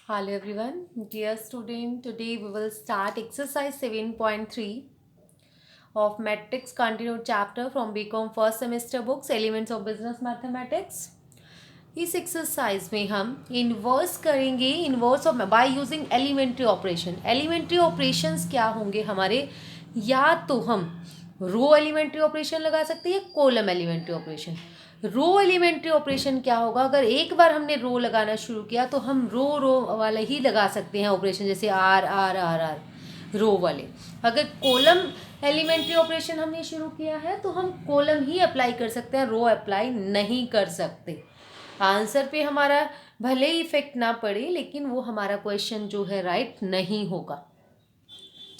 Hello everyone, dear student. Today we will start exercise 7.3 of Matrix continued chapter from BCom first semester books Elements of Business Mathematics. इस exercise में हम inverse करेंगे inverse of by using elementary operation. Elementary operations क्या होंगे हमारे, या तो हम रो एलिमेंट्री ऑपरेशन लगा सकते हैं, कॉलम एलिमेंट्री ऑपरेशन। रो एलिमेंट्री ऑपरेशन क्या होगा, अगर एक बार हमने रो लगाना शुरू किया तो हम रो वाले ही लगा सकते हैं ऑपरेशन, जैसे आर आर आर आर रो वाले। अगर कॉलम एलिमेंट्री ऑपरेशन हमने शुरू किया है तो हम कॉलम ही अप्लाई कर सकते हैं, रो अप्लाई नहीं कर सकते। आंसर पे हमारा भले ही इफेक्ट ना पड़े, लेकिन वो हमारा क्वेश्चन जो है राइट नहीं होगा।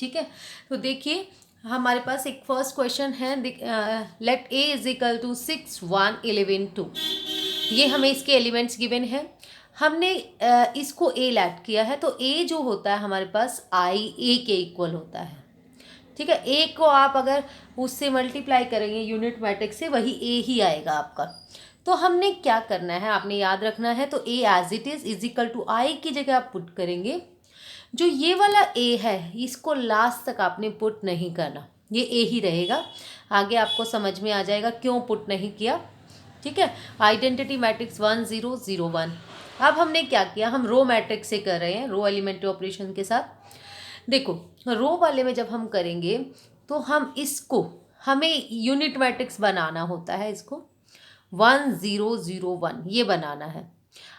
ठीक है, तो देखिए हमारे पास एक फर्स्ट क्वेश्चन है, let A is equal to 6 1 11 2। ये हमें इसके एलिमेंट्स गिवन है। हमने इसको ए लैट किया है, तो ए जो होता है हमारे पास आई ए के इक्वल होता है। ठीक है, ए को आप अगर उससे मल्टीप्लाई करेंगे यूनिट मैट्रिक्स से, वही ए ही आएगा आपका। तो हमने क्या करना है, आपने याद रखना है, तो A as it is equal to I की जगह आप पुट करेंगे। जो ये वाला ए है इसको लास्ट तक आपने पुट नहीं करना, ये ए ही रहेगा। आगे आपको समझ में आ जाएगा क्यों पुट नहीं किया। ठीक है, आइडेंटिटी मैट्रिक्स 1 0 0 1। अब हमने क्या किया, हम रो मैट्रिक्स से कर रहे हैं, रो एलिमेंट्री ऑपरेशन के साथ। देखो रो वाले में जब हम करेंगे तो हम इसको, हमें यूनिट मैट्रिक्स बनाना होता है, इसको 1 0 0 1 ये बनाना है।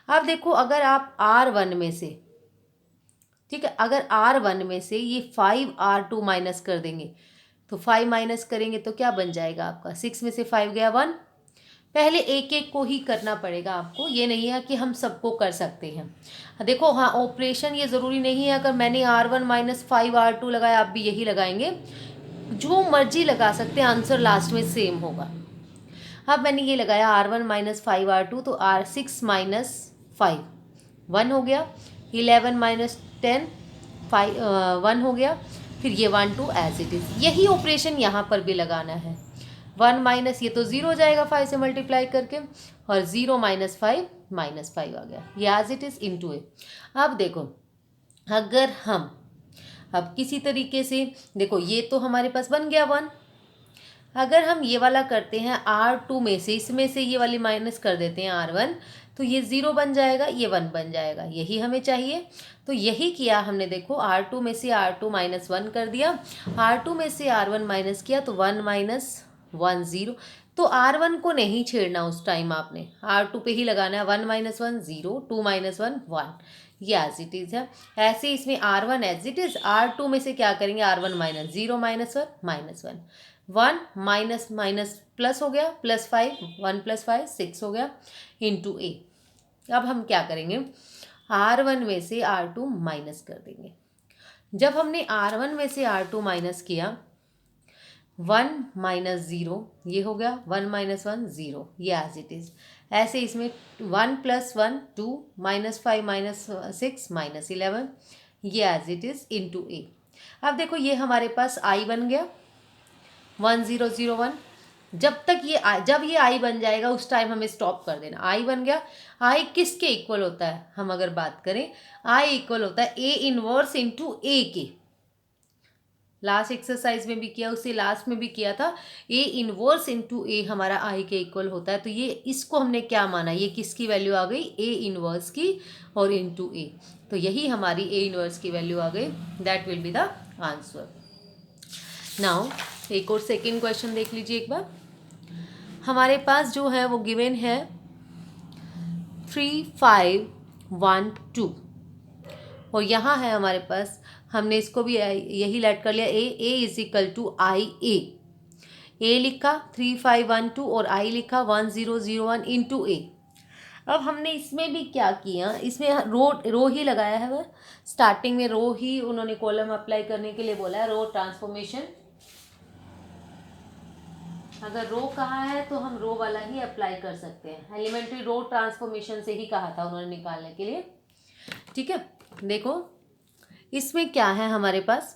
अब देखो अगर आप R1 में से, ठीक है, अगर R1 में से ये 5 R2 माइनस कर देंगे, तो 5 माइनस करेंगे तो क्या बन जाएगा आपका, 6 में से 5 गया 1। पहले एक एक को ही करना पड़ेगा आपको, ये नहीं है कि हम सबको कर सकते हैं। देखो हाँ, ऑपरेशन ये ज़रूरी नहीं है अगर मैंने R1 माइनस 5 R2 लगाया आप भी यही लगाएंगे, जो मर्जी लगा सकते हैं, आंसर लास्ट में सेम होगा। अब मैंने ये लगाया R1 माइनस 5 R2, तो R6 माइनस 5 1 हो गया, 11 माइनस 10 5 1 हो गया, फिर ये 1 2 एज इट इज़। यही ऑपरेशन यहाँ पर भी लगाना है। 1 माइनस ये तो 0 हो जाएगा 5 से मल्टीप्लाई करके, और 0 माइनस 5 माइनस 5 आ गया, ये एज इट इज़ इनटू ए। अब देखो अगर हम अब किसी तरीके से, देखो ये तो हमारे पास बन गया 1। अगर हम ये वाला करते हैं R2 में से, इसमें से ये वाली माइनस कर देते हैं R1, तो ये 0 बन जाएगा, ये 1 बन जाएगा, यही हमें चाहिए। तो यही किया हमने। देखो R2 में से R2 माइनस 1 कर दिया, R2 में से R1 माइनस किया, तो 1 माइनस 1 0। तो R1 को नहीं छेड़ना उस टाइम, आपने R2 पे ही लगाना है। 1 माइनस 1 0, 2 माइनस 1 1, ये एज इट इज़ है। ऐसे इसमें R1 as it is, R2 में से क्या करेंगे, R1 minus 0 minus 1 minus 1, 1 minus minus plus हो गया, प्लस 5 1 प्लस 5 6 हो गया, इंटू ए। अब हम क्या करेंगे, R1 में से R2 माइनस कर देंगे। जब हमने R1 में से R2 माइनस किया, 1 माइनस 0 ये हो गया, 1 माइनस 1 0, ये एज इट इज़। ऐसे इसमें 1 प्लस 1 2 माइनस 5 माइनस 6 माइनस 11, ये एज इट इज़ इनटू ए। अब देखो ये हमारे पास आई बन गया 1 0 0 1। जब ये आई बन जाएगा उस टाइम हमें स्टॉप कर देना। आई बन गया, आई किसके इक्वल होता है, हम अगर बात करें आई इक्वल होता है ए इनवर्स इनटू ए के। लास्ट एक्सरसाइज में भी किया, उससे लास्ट में भी किया था, ए इनवर्स इनटू ए हमारा आई के इक्वल होता है। तो ये इसको हमने क्या माना, ये किसकी वैल्यू आ गई, ए इनवर्स की और इनटू ए। तो यही हमारी ए इनवर्स की वैल्यू आ गई, that will be the answer. Now एक और सेकेंड क्वेश्चन देख लीजिए एक बार। हमारे पास जो है वो गिवन है 3 5 1 2, और यहाँ है हमारे पास, हमने इसको भी यही लेट कर लिया, ए इज इक्वल टू आई ए लिखा 3 5 1 2, और आई लिखा 1 0 0 1 इंटू ए। अब हमने इसमें भी क्या किया, इसमें रो ही लगाया है, वह स्टार्टिंग में रो ही उन्होंने कॉलम अप्लाई करने के लिए बोला है, रो ट्रांसफॉर्मेशन। अगर रो कहा है तो हम रो वाला ही अप्लाई कर सकते हैं, एलिमेंट्री रो ट्रांसफॉर्मेशन से ही कहा था उन्होंने निकालने के लिए। ठीक है, देखो इसमें क्या है हमारे पास,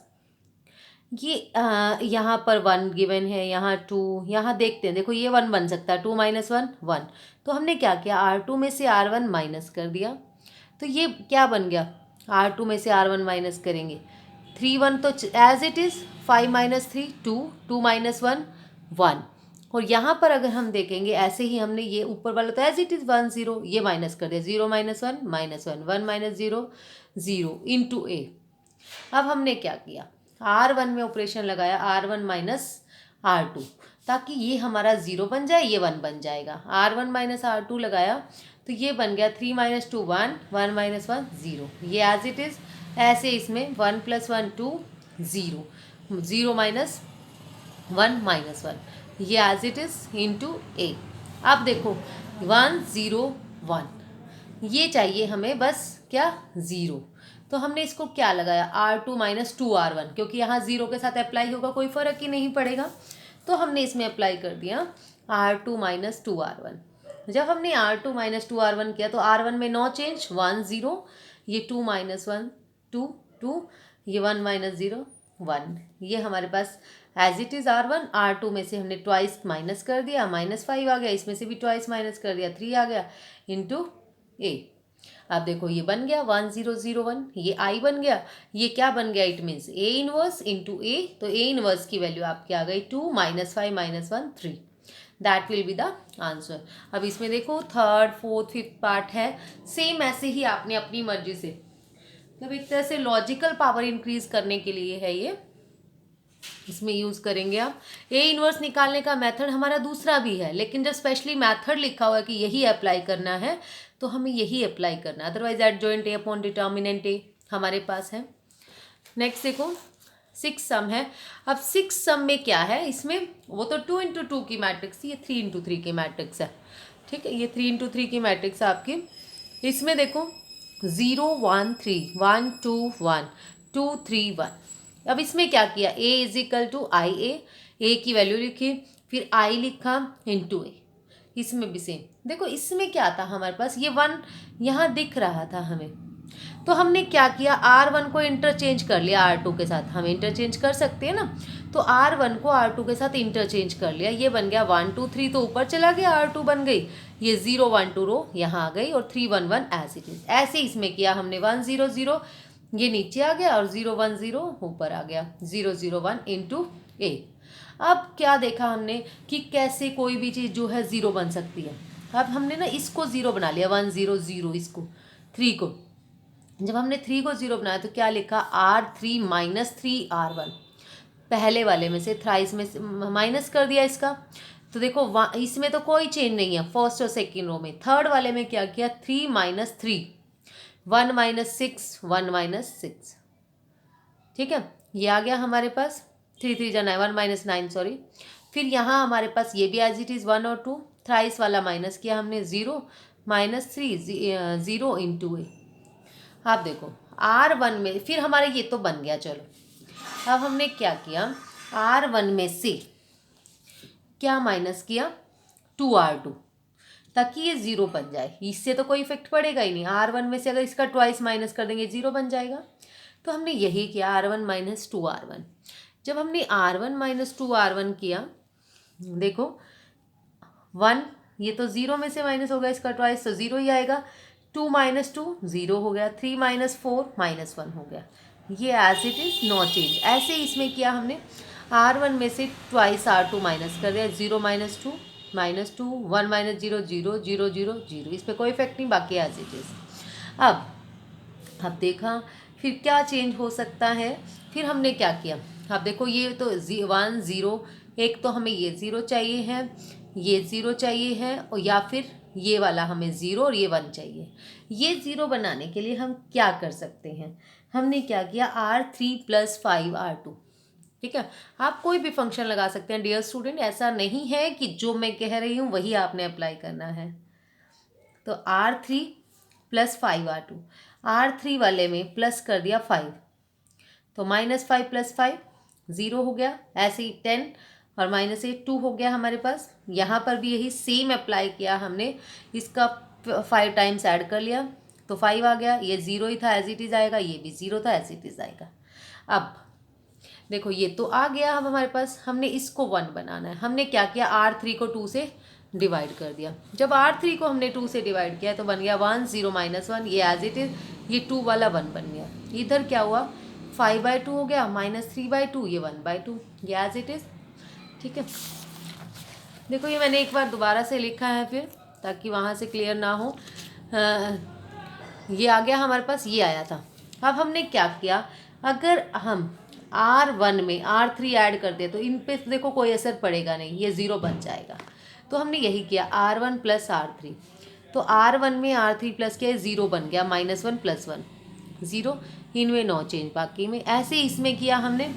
ये यहाँ पर 1 गिवन है, यहाँ 2, यहाँ देखते हैं, देखो ये 1 बन सकता है, 2 माइनस 1 1। तो हमने क्या किया, R2 में से R1 माइनस कर दिया, तो ये क्या बन गया, R2 में से R1 माइनस करेंगे, 3 1 तो as it is, 5 minus 3 2, 2 minus 1 1। और यहाँ पर अगर हम देखेंगे ऐसे ही हमने ये ऊपर वाला तो एज इट इज़ 1 0, ये माइनस कर दिया, 0 माइनस 1 माइनस 1, 1 माइनस 0 0 इंटू ए। अब हमने क्या किया, R1 में ऑपरेशन लगाया, R1 माइनस R2, ताकि ये हमारा 0 बन जाए, ये 1 बन जाएगा। R1 माइनस R2 लगाया तो ये बन गया 3 माइनस 2 1, 1 माइनस 1 0, ये एज इट इज़। ऐसे इसमें 1 प्लस 1 2 0, 0 माइनस 1 माइनस 1, ये एज इट इज़ इंटू ए। अब देखो 1 0 1, ये चाहिए हमें बस क्या, 0। तो हमने इसको क्या लगाया, R2 माइनस 2R1, क्योंकि यहाँ 0 के साथ अप्लाई होगा, कोई फ़र्क ही नहीं पड़ेगा। तो हमने इसमें अप्लाई कर दिया R2 माइनस 2R1। जब हमने R2 माइनस 2R1 किया तो R1 में नो चेंज, 1 0, ये 2 माइनस 1 2 2, ये 1 माइनस 0 1, ये हमारे पास as it is R1। R2 में से हमने ट्वाइस माइनस कर दिया, माइनस 5 आ गया, इसमें से भी ट्वाइस माइनस कर दिया, 3 आ गया इंटू ए। अब देखो ये बन गया 1 0 0 1, ये आई बन गया, ये क्या बन गया, it means A inverse into A. तो ए इनवर्स की वैल्यू आपकी आ गई 2 माइनस 5 माइनस 1 3, that will be the answer. अब इसमें देखो थर्ड फोर्थ फिफ्थ पार्ट है, सेम ऐसे ही आपने अपनी मर्जी से, मतलब एक तरह से लॉजिकल पावर इंक्रीज करने के लिए है ये, इसमें यूज़ करेंगे आप। ए इनवर्स निकालने का मेथड हमारा दूसरा भी है, लेकिन जब स्पेशली मेथड लिखा हुआ है कि यही अप्लाई करना है तो हमें यही अप्लाई करना है, otherwise adjoint A upon determinant A हमारे पास है। नेक्स्ट देखो 6 सम है। अब 6 सम में क्या है, इसमें वो तो 2 इंटू 2 की मैट्रिक्स, ये 3 इंटू 3 की मैट्रिक्स है, ठीक है, ये 3 इंटू 3 की मैट्रिक्स है आपकी। इसमें देखो 0 1 3 1 2 1 2 3 1। अब इसमें क्या किया, a इज इक्वल टू आई ए की वैल्यू लिखी, फिर i लिखा इंटू ए। इसमें भी सेम देखो, इसमें क्या था हमारे पास, ये 1 यहाँ दिख रहा था हमें, तो हमने क्या किया, R1 को इंटरचेंज कर लिया R2 के साथ, हम इंटरचेंज कर सकते हैं ना, तो R1 को R2 के साथ इंटरचेंज कर लिया, ये बन गया 1 2 3 तो ऊपर चला गया, R2 बन गई, ये 0 1 2 रो यहाँ आ गई, और 3 1 1 एज इट इज। ऐसे इसमें किया हमने 1 0 0, ये नीचे आ गया, और 0 1 0 ऊपर आ गया, 0 0 1 इंटू ए। अब क्या देखा हमने कि कैसे कोई भी चीज़ जो है 0 बन सकती है। अब हमने ना इसको 0 बना लिया, 1 0 0, इसको 3 को, जब हमने 3 को 0 बनाया तो क्या लिखा, R3 माइनस 3R1, पहले वाले में से थ्राइस में माइनस कर दिया इसका, तो देखो इसमें तो कोई चेंज नहीं है फर्स्ट और सेकेंड रो में। थर्ड वाले में क्या किया, 3 माइनस 3, 1 माइनस 6 1 माइनस 6, ठीक है, ये आ गया हमारे पास, 3 3 जा 9, 1 माइनस 9 सॉरी। फिर यहाँ हमारे पास ये भी एज इट इज़ 1 और 2, थ्राइस वाला माइनस किया हमने, 0 माइनस 3 0 इंटू ए। आप देखो R1 में फिर हमारे ये तो बन गया, चलो अब हमने क्या किया, R1 में से क्या माइनस किया, 2R2, ताकि ये 0 बन जाए, इससे तो कोई इफेक्ट पड़ेगा ही नहीं। R1 में से अगर इसका ट्वाइस माइनस कर देंगे 0 बन जाएगा, तो हमने यही किया R1 माइनस 2R1। जब हमने R1 माइनस 2R1 किया, देखो 1, ये तो 0 में से माइनस होगा, इसका ट्वाइस तो 0 ही आएगा, 2 माइनस 2 0 हो गया, 3 माइनस 4 माइनस 1 हो गया, ये as it is no change. ऐसे इसमें किया हमने, R1 में से ट्वाइस R2 माइनस कर दिया, 0 माइनस 2 माइनस 2, 1 माइनस 0 0 0 0 0, इस पर कोई इफेक्ट नहीं, बाकी एज इट इज़। अब देखा फिर क्या चेंज हो सकता है, फिर हमने क्या किया, अब देखो ये तो 1 0, एक तो हमें ये 0 चाहिए है, ये 0 चाहिए है, और या फिर ये वाला हमें 0 और ये 1 चाहिए। ये 0 बनाने के लिए हम क्या कर सकते हैं, हमने क्या किया, R3 प्लस 5R2, ठीक है, आप कोई भी फंक्शन लगा सकते हैं डियर स्टूडेंट, ऐसा नहीं है कि जो मैं कह रही हूँ वही आपने अप्लाई करना है। तो R3 प्लस 5R2, R3 वाले में प्लस कर दिया 5, तो माइनस 5 प्लस 5 0 हो गया, ऐसे ही 10 और माइनस 8 2 हो गया हमारे पास। यहाँ पर भी यही सेम अप्लाई किया हमने, इसका 5 टाइम्स ऐड कर लिया तो 5 आ गया, ये 0 ही था एज इट इज़ आएगा, ये भी 0 था एज इट इज़ आएगा। अब देखो ये तो आ गया, अब हमारे पास हमने इसको 1 बनाना है। हमने क्या किया, R3 को 2 से डिवाइड कर दिया। जब R3 को हमने 2 से डिवाइड किया तो बन गया 1 0 -1, ये एज इट इज़, ये 2 वाला 1 बन गया। इधर क्या हुआ, 5/2 हो गया, -3/2, ये 1/2, ये एज इट इज़। ठीक है, देखो ये मैंने एक बार दोबारा से लिखा है फिर, ताकि वहाँ से क्लियर ना हो। ये आ गया हमारे पास, ये आया था। अब हमने क्या किया, अगर हम R1 में R3 ऐड कर दे तो इन पे देखो कोई असर पड़ेगा नहीं, ये 0 बन जाएगा। तो हमने यही किया, R1 + R3, तो R1 में R3 प्लस किया, 0 बन गया, -1 + 1 0, इनमें नो चेंज बाकी में। ऐसे इसमें किया हमने,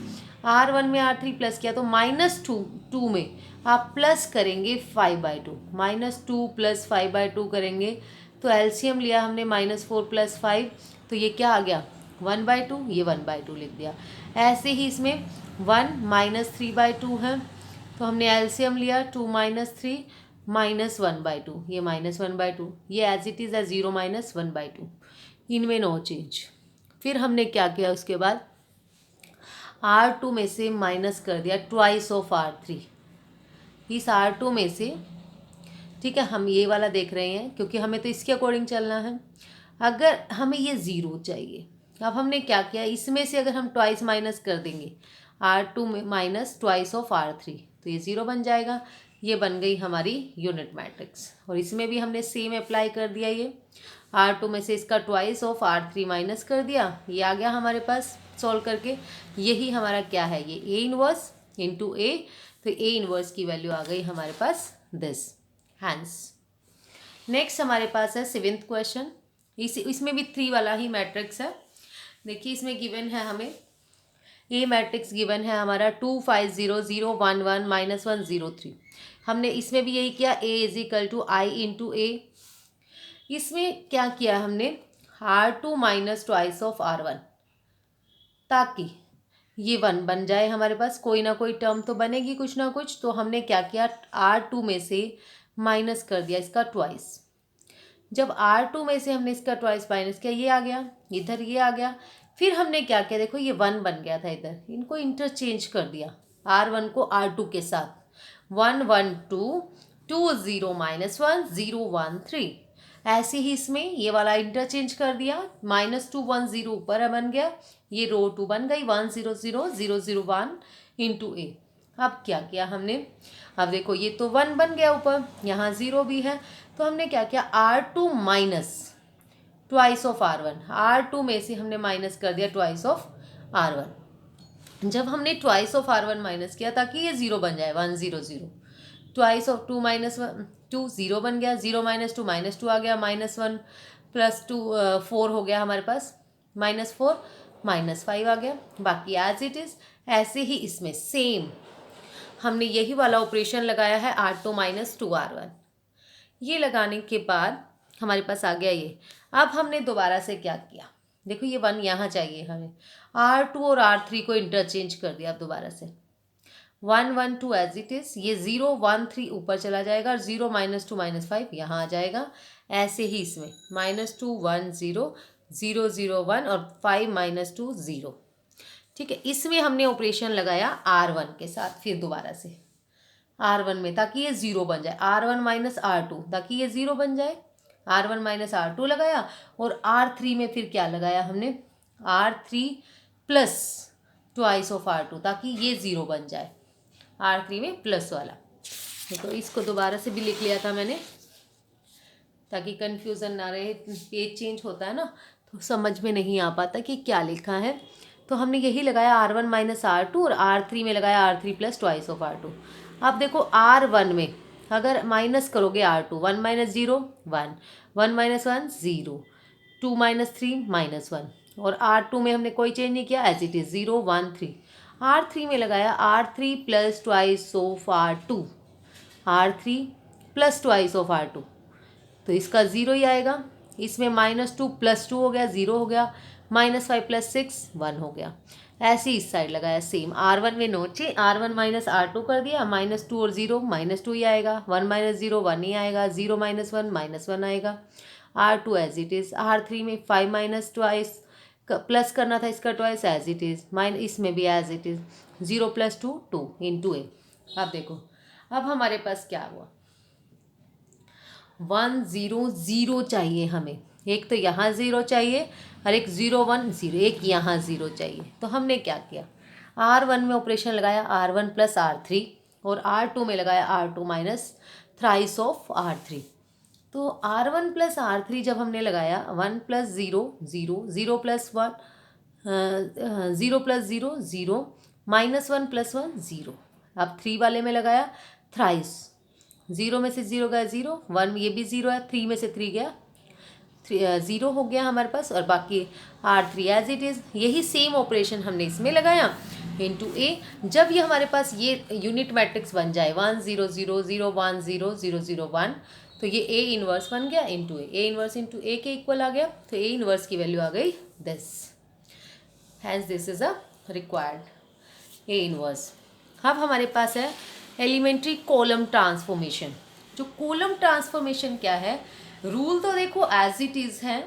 R1 में R3 प्लस किया तो -2 में आप प्लस करेंगे 5/2, -2 + 5/2 करेंगे तो एलसीएम लिया हमने, -4 + 5, तो ये क्या आ गया, 1/2, ये 1/2 लिख दिया। ऐसे ही इसमें 1 -3/2 है, तो हमने एलसीएम लिया, 2 - 3 -1/2, ये -1/2, ये एज इट इज़ है 0 -1/2, इनमें नो चेंज। फिर हमने क्या किया, उसके बाद R2 में से माइनस कर दिया ट्वाइस ऑफ R3, इस R2 में से। ठीक है, हम ये वाला देख रहे हैं क्योंकि हमें तो इसके अकॉर्डिंग चलना है। अगर हमें ये 0 चाहिए, अब हमने क्या किया, इसमें से अगर हम ट्वाइस माइनस कर देंगे, R2 में माइनस ट्वाइस ऑफ R3, तो ये 0 बन जाएगा। ये बन गई हमारी यूनिट मैट्रिक्स। और इसमें भी हमने सेम अप्लाई कर दिया, ये R2 में से इसका ट्वाइस ऑफ R3 माइनस कर दिया, ये आ गया हमारे पास सॉल्व करके। यही हमारा क्या है, ये A इनवर्स इंटू A, तो A इनवर्स की वैल्यू आ गई हमारे पास दिस। हैंस नेक्स्ट हमारे पास है 7th क्वेश्चन। इसमें भी 3 वाला ही मैट्रिक्स है। देखिए इसमें गिवन है हमें ए मैट्रिक्स, गिवन है हमारा 2 5 0 0 1 1 -1 0 3। हमने इसमें भी यही किया, A = I इंटू A। इसमें क्या किया हमने, R2 minus twice of R1, ताकि ये 1 बन जाए हमारे पास, कोई ना कोई टर्म तो बनेगी कुछ ना कुछ। तो हमने क्या किया, R2 में से माइनस कर दिया इसका ट्वाइस। जब R2 में से हमने इसका ट्वाइस माइनस किया, ये आ गया, इधर ये आ गया। फिर हमने क्या किया, देखो ये 1 बन गया था इधर, इनको इंटरचेंज कर दिया, R1 को R2 के साथ, 1 1 2 2 0 -1 0 1 3। ऐसे ही इसमें ये वाला इंटरचेंज कर दिया, -2 1 0 ऊपर बन गया, ये रो 2 बन गई, 1 0 0 0 0 1 इंटू A। अब क्या किया हमने, अब देखो ये तो 1 बन गया ऊपर, यहाँ 0 भी है, तो हमने क्या किया, R2 minus twice of R1, R2 में से हमने माइनस कर दिया ट्वाइस ऑफ R1। जब हमने ट्वाइस ऑफ R1 माइनस किया ताकि ये 0 बन जाए, 1 0 0, ट्वाइस ऑफ 2 -2 0 बन गया, 0 -2 -2 आ गया, -1 + 2 4 हो गया हमारे पास, -4 -5 आ गया, बाकी एज इट इज़। ऐसे ही इसमें सेम हमने यही वाला ऑपरेशन लगाया है, R2 - 2 R1। ये लगाने के बाद हमारे पास आ गया ये। अब हमने दोबारा से क्या किया, देखो ये 1 यहाँ चाहिए हमें, R2 और R3 को इंटरचेंज कर दिया। अब दोबारा से 1 1 2 एज इट इज़, ये 0 1 3 ऊपर चला जाएगा, और 0 -2 -5 यहाँ आ जाएगा। ऐसे ही इसमें -2 1 0 0 0 1 और 5 -2 0। ठीक है, इसमें हमने ऑपरेशन लगाया R1 के साथ, फिर दोबारा से R1 में, ताकि ये 0 बन जाए, R1 - R2 ताकि ये 0 बन जाए, R1 - R2 लगाया। और R3 में फिर क्या लगाया हमने, R3 plus twice of R2 ताकि ये 0 बन जाए, R3 में प्लस वाला। देखो इसको दोबारा से भी लिख लिया था मैंने, ताकि कन्फ्यूज़न ना रहे, पेज चेंज होता है ना तो समझ में नहीं आ पाता कि क्या लिखा है। तो हमने यही लगाया, R1 - R2, और R3 में लगाया R3 plus twice of R2। अब देखो R1 में अगर माइनस करोगे R2, 1 - 0 1 1 - 1 0 2 - 3 -1, और R2 में हमने कोई चेंज नहीं किया, एज इट इज़ 0 1 3। R3 में लगाया R3 plus twice of R2, R3 plus twice of R2, तो इसका 0 ही आएगा। इसमें -2 + 2 हो गया, 0 हो गया, -5 + 6 1 हो गया। ऐसे ही इस साइड लगाया सेम, R1 में नो चेंज, R1 - R2 कर दिया, -2 और 0 -2 ही आएगा, 1 - 0 1 ही आएगा, 0 - 1 -1 आएगा। R2 as it is, R3 में 5 - ट्वाइस प्लस करना था इसका ट्वाइस, एज इट इज़, इसमें भी as it is, 0 + 2 2 into A। अब देखो अब हमारे पास क्या हुआ, 1 0 0 चाहिए हमें, एक तो यहाँ 0 चाहिए और एक 0 1 0, एक यहाँ 0 चाहिए। तो हमने क्या किया, R1 में ऑपरेशन लगाया R1 प्लस R3 और R2 में लगाया R2 minus thrice of R3। तो R1 प्लस R3 जब हमने लगाया 1 plus 0 0, 0 plus 1 0 plus 0 0, minus 1 plus 1 0। अब 3 वाले में लगाया थ्राइस, 0 में से 0 गया 0, 1 ये भी 0 है, 3 में से 3 गया 0 हो गया हमारे पास, और बाकी R3 एज इट इज़। यही सेम ऑपरेशन हमने इसमें लगाया इंटू ए। जब ये हमारे पास ये यूनिट मैट्रिक्स बन जाए 1 0 0 0 1 0 0 0 1, तो ये ए इनवर्स बन गया इंटू ए इनवर्स इंटू ए के इक्वल आ गया। तो ए इनवर्स की वैल्यू आ गई this, hence this is a required A inverse. अब हमारे पास है एलिमेंट्री कॉलम ट्रांसफॉर्मेशन। जो कॉलम ट्रांसफॉर्मेशन क्या है, रूल तो देखो एज इट इज़ है,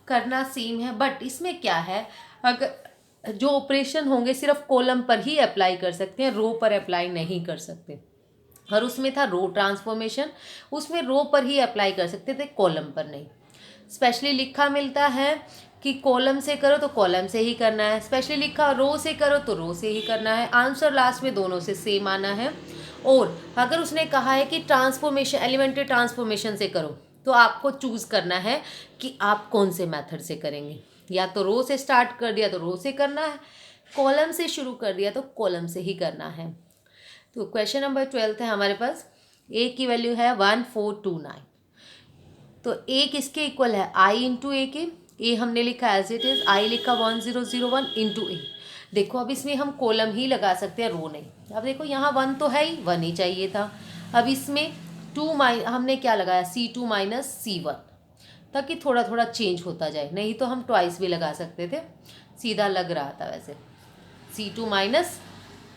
करना सेम है, बट इसमें क्या है, अगर जो ऑपरेशन होंगे सिर्फ कॉलम पर ही अप्लाई कर सकते हैं, रो पर अप्लाई नहीं कर सकते। और उसमें था रो ट्रांसफॉर्मेशन, उसमें रो पर ही अप्लाई कर सकते थे, कॉलम पर नहीं। स्पेशली लिखा मिलता है कि कॉलम से करो तो कॉलम से ही करना है, स्पेशली लिखा रो से करो तो रो से ही करना है, आंसर लास्ट में दोनों से सेम आना है। और अगर उसने कहा है कि ट्रांसफॉर्मेशन एलिमेंट्री ट्रांसफॉर्मेशन से करो, तो आपको चूज़ करना है कि आप कौन से मेथड से करेंगे। या तो रो से स्टार्ट कर दिया तो रो से करना है, कॉलम से शुरू कर दिया तो कॉलम से ही करना है। तो क्वेश्चन नंबर 12 है हमारे पास, ए की वैल्यू है 1429। तो ए किसके इक्वल है, आई इंटू ए के। ए हमने लिखा एज इट इज़, आई लिखा 1001 इंटू ए। देखो अब इसमें हम कॉलम ही लगा सकते हैं, रो नहीं। अब देखो यहाँ 1 तो है ही, 1 ही चाहिए था। अब इसमें 2 हमने क्या लगाया, C2 माइनस C1, ताकि थोड़ा थोड़ा चेंज होता जाए, नहीं तो हम ट्वाइस भी लगा सकते थे, सीधा लग रहा था वैसे। C2 माइनस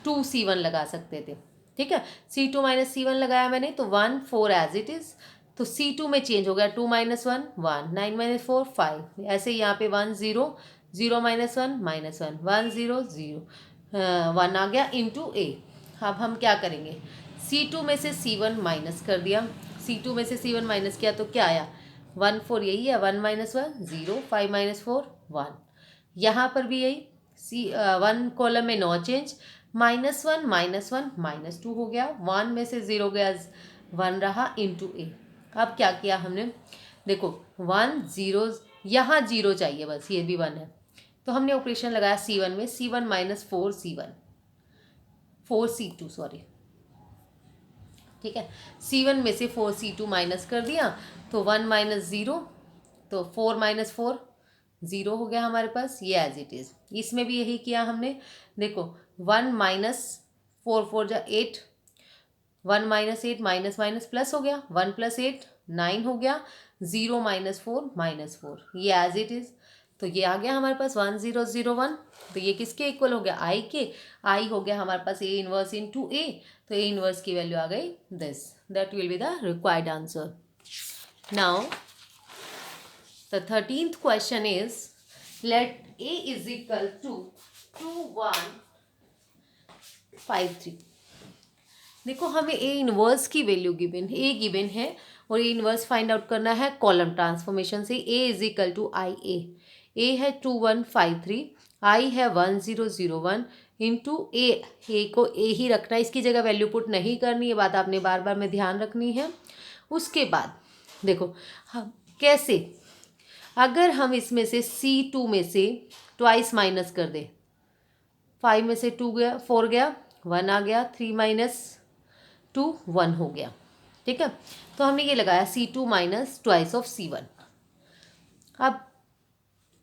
2C1 लगा सकते थे, ठीक है। C2 माइनस C1 लगाया मैंने, तो 1 4 एज इट इज़। तो C2 में चेंज हो गया, 2 माइनस 1 1, 9 माइनस 4 5, ऐसे यहाँ पे 1 0 0 माइनस 1 माइनस 1 1 0 0 1 आ गया इंटू ए। अब हम क्या करेंगे, C2 में से C1 माइनस कर दिया, C2 में से C1 माइनस किया तो क्या आया, 1 4 यही है, 1 माइनस 1 0, 5 माइनस 4 1। यहाँ पर भी यही, 1 कॉलम में नो चेंज, माइनस 1 माइनस 2 हो गया, 1 में से 0 गया 1 रहा इंटू ए। अब क्या किया हमने, देखो 1 0, यहाँ 0 चाहिए बस, ये भी 1 है, तो हमने ऑपरेशन लगाया C1 में, C1 minus 4C1 4C2 sorry, ठीक है। C1 में से 4C2 माइनस कर दिया, तो 1 माइनस 0, तो 4 माइनस 4 0 हो गया हमारे पास, ये एज इट इज़। इसमें भी यही किया हमने, देखो 1 माइनस 4 4 जा 8, 1 माइनस 8 माइनस माइनस प्लस हो गया, 1 प्लस 8 9 हो गया, 0 माइनस 4 माइनस 4, ये एज इट इज़। तो ये आ गया हमारे पास 1 0 0 1। तो ये किसके इक्वल हो गया, आई के। आई हो गया हमारे पास ए इनवर्स इंटू ए, तो ए इनवर्स की वैल्यू आ गई this, that will be the required answer. Now the 13th question is, let A is equal to 2 1 5 3। देखो हमें ए इनवर्स की वैल्यू गिवन, ए गिवन है और ए इनवर्स फाइंड आउट करना है कॉलम ट्रांसफॉर्मेशन से। ए इज इक्वल टू आई ए है 2 1 5 3, आई है 1 0 0 1 इंटू ए को ए ही रखना है, इसकी जगह वैल्यू पुट नहीं करनी, ये बात आपने बार बार में ध्यान रखनी है। उसके बाद देखो हम कैसे, अगर हम इसमें से C2 में से ट्वाइस माइनस कर दे, 5 में से 2 गया 4 गया, 1 आ गया, 3 माइनस 2 1 हो गया, ठीक है। तो हमने ये लगाया C2 minus twice of C1। अब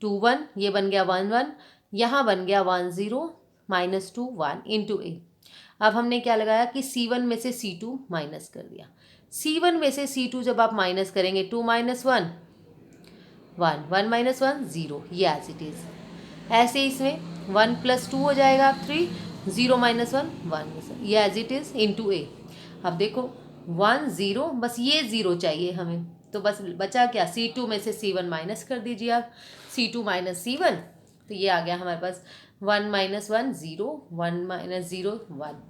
2 1 ये बन गया 1 1, यहाँ बन गया 1 0 माइनस 2 1 इंटू ए। अब हमने क्या लगाया कि C1 में से C2 माइनस कर दिया, C1 में से C2 जब आप माइनस करेंगे 2 माइनस 1 1 1 माइनस 1 0, ये एज इट इज़। ऐसे इसमें 1 प्लस 2 हो जाएगा 3, 0 माइनस 1 1, ये एज इट इज़ इंटू ए। अब देखो 1 0, बस ये 0 चाहिए हमें, तो बस बचा क्या, C2 में से C1 माइनस कर दीजिए आप, C2 माइनस C1, तो ये आ गया हमारे पास 1 माइनस 1 0, 1 माइनस 0 1,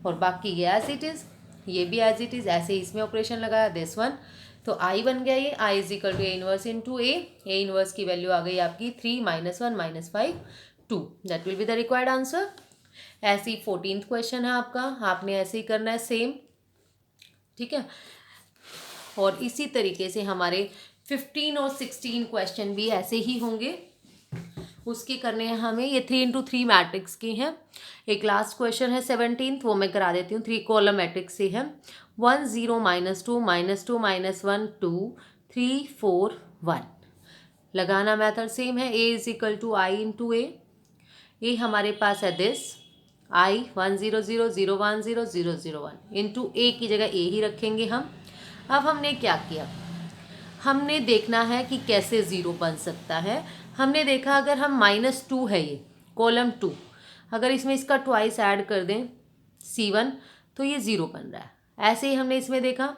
और बाकी ये एज इट इज़, ये भी एज इट इज़। ऐसे इसमें ऑपरेशन लगाया दिस वन, तो आई बन गया ये, I is equal to A inverse into A inverse की वैल्यू आ गई आपकी 3 -1 -5 2, that will be the required answer. ऐसे ही 14th क्वेश्चन है आपका, आपने ऐसे ही करना है सेम, ठीक है। और इसी तरीके से हमारे 15 और 16 क्वेश्चन भी ऐसे ही होंगे, उसके करने हैं हमें। ये 3x3 मैट्रिक्स के हैं। एक लास्ट क्वेश्चन है 17th, वो मैं करा देती हूँ। 3 कॉलम मैट्रिक्स से है। 1 0 -2 -2 -1 2 3 4 1। लगाना मेथड सेम है, a is equal to I into A हमारे पास है दिस i 1 0 0 0 1 0 0 0 1 इंटू ए की जगह ए ही रखेंगे हम। अब हमने क्या किया, हमने देखना है कि कैसे ज़ीरो बन सकता है। हमने देखा अगर हम -2 है ये कॉलम 2, अगर इसमें इसका ट्वाइस ऐड कर दें C1 तो ये ज़ीरो बन रहा है। ऐसे ही हमने इसमें देखा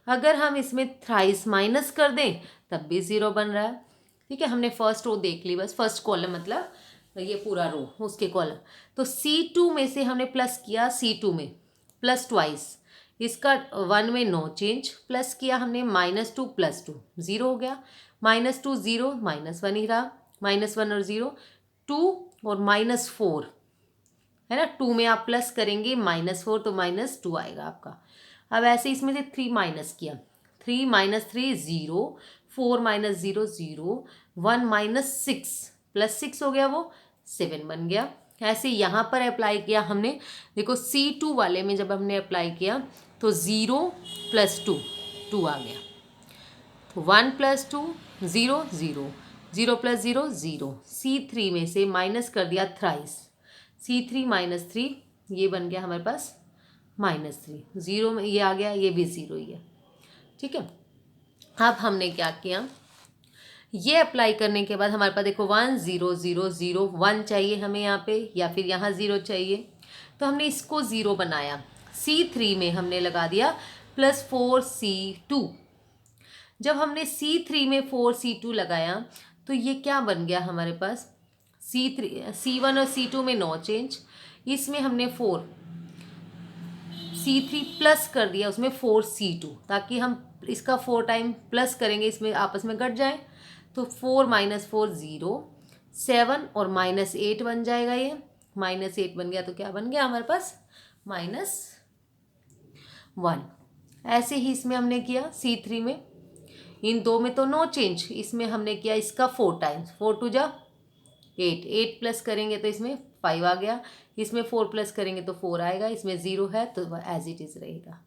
अगर हम इसमें थ्राइस माइनस कर दें तब भी ज़ीरो बन रहा है, ठीक है। हमने फर्स्ट रो देख ली, बस फर्स्ट कॉलम मतलब ये पूरा रो उसके कॉलम। तो C2 में से हमने प्लस किया, C2 में प्लस ट्वाइस, इसका 1 में नो चेंज, प्लस किया हमने -2 + 2 0 हो गया। -2 0 -1 ही रहा, -1 और 0 2 और -4 है ना। 2 में आप प्लस करेंगे -4 तो -2 आएगा आपका। अब ऐसे इसमें से 3 माइनस किया, 3 - 3 0 4 - 0 0 1 - 6 +6 हो गया, वो 7 बन गया। ऐसे यहाँ पर अप्लाई किया हमने, देखो C2 वाले में जब हमने अप्लाई किया तो 0 + 2 2 आ गया, तो 1 + 2 0 0 0 + 0 0। C3 में से माइनस कर दिया थ्राइस, C3 - 3 ये बन गया हमारे पास -3, 0 में ये आ गया, ये भी 0 ही है, ठीक है। अब हमने क्या किया, ये अप्लाई करने के बाद हमारे पास देखो 1 0 0 0 1 चाहिए हमें यहाँ पे, या फिर यहाँ 0 चाहिए, तो हमने इसको 0 बनाया। C3 में हमने लगा दिया +4 C2। जब हमने C3 में 4 C2 लगाया तो ये क्या बन गया हमारे पास, C1 और C2 में नो चेंज, इसमें हमने 4 C3 प्लस कर दिया, उसमें 4 C2, ताकि हम इसका 4 टाइम प्लस करेंगे, इसमें आपस में कट जाए। तो 4 - 4 0 7 और -8 बन जाएगा, ये -8 बन गया, तो क्या बन गया हमारे पास -1। ऐसे ही इसमें हमने किया C3 में, इन दो में तो नो चेंज, इसमें हमने किया इसका 4 टाइम्स, 4 2 जा 8 8 प्लस करेंगे तो इसमें 5 आ गया, इसमें 4 प्लस करेंगे तो 4 आएगा, इसमें 0 है तो एज इट इज़ रहेगा।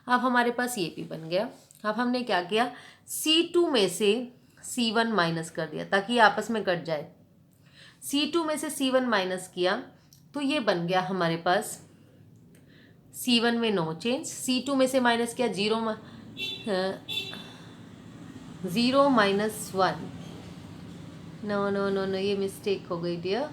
अब हमारे पास ये भी बन गया। अब हमने क्या किया, C2 में से C1 माइनस कर दिया ताकि आपस में कट जाए। C2 में से C1 माइनस किया तो ये बन गया हमारे पास C1 में नो चेंज, C2 में से माइनस किया 0 -1। नो नो नो नो, ये मिस्टेक हो गई डियर,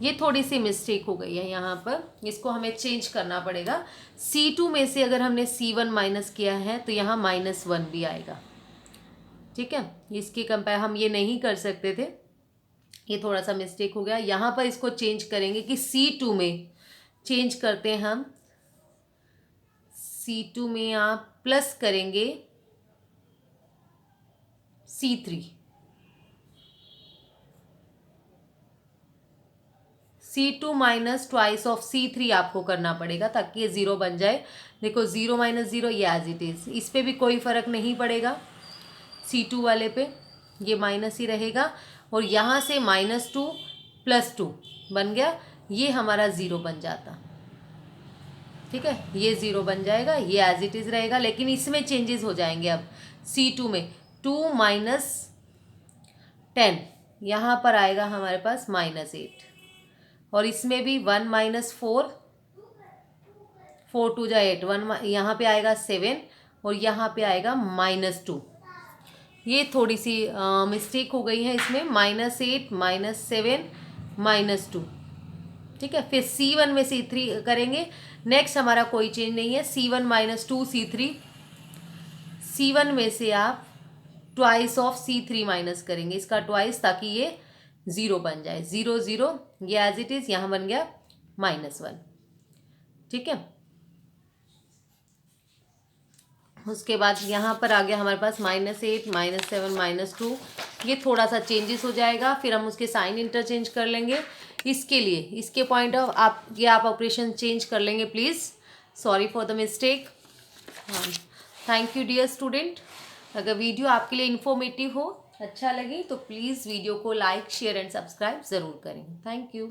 ये थोड़ी सी मिस्टेक हो गई है यहाँ पर, इसको हमें चेंज करना पड़ेगा। C2 में से अगर हमने C1 माइनस किया है तो यहाँ -1 भी आएगा, ठीक है। इसके कंपेयर हम ये नहीं कर सकते थे, ये थोड़ा सा मिस्टेक हो गया। यहाँ पर इसको चेंज करेंगे कि C2 में चेंज करते हैं हम, C2 में आप प्लस करेंगे C3, C2 minus twice of C3 आपको करना पड़ेगा ताकि ये 0 बन जाए। देखो 0 - 0 ये एज इट इज़, इस पर भी कोई फ़र्क नहीं पड़ेगा, C2 वाले पे ये माइनस ही रहेगा, और यहाँ से -2 + 2 बन गया, ये हमारा 0 बन जाता, ठीक है। ये 0 बन जाएगा, ये एज इट इज़ रहेगा, लेकिन इसमें चेंजेस हो जाएंगे। अब C2 में 2 - 10 यहाँ पर आएगा हमारे पास -8, और इसमें भी 1 - 4 4 2 जा 8 1 यहाँ पे आएगा 7, और यहाँ पे आएगा -2। ये थोड़ी सी मिस्टेक हो गई है इसमें, -8 -7 -2, ठीक है। फिर C1 में C3 करेंगे, नेक्स्ट हमारा कोई चेंज नहीं है। C1 - 2 C3, C1 में से आप ट्वाइस ऑफ C3 माइनस करेंगे, इसका ट्वाइस, ताकि ये 0 बन जाए। 0 0 ये एज इट इज़, यहाँ बन गया -1, ठीक है। उसके बाद यहाँ पर आ गया हमारे पास -8 -7 -2, ये थोड़ा सा चेंजेस हो जाएगा, फिर हम उसके साइन इंटरचेंज कर लेंगे। इसके लिए इसके पॉइंट ऑफ आप ऑपरेशन चेंज कर लेंगे please, sorry for the mistake. हाँ, थैंक यू डियर स्टूडेंट। अगर वीडियो आपके लिए इन्फॉर्मेटिव हो, अच्छा लगे तो प्लीज़ वीडियो को लाइक शेयर एंड सब्सक्राइब ज़रूर करें। Thank you.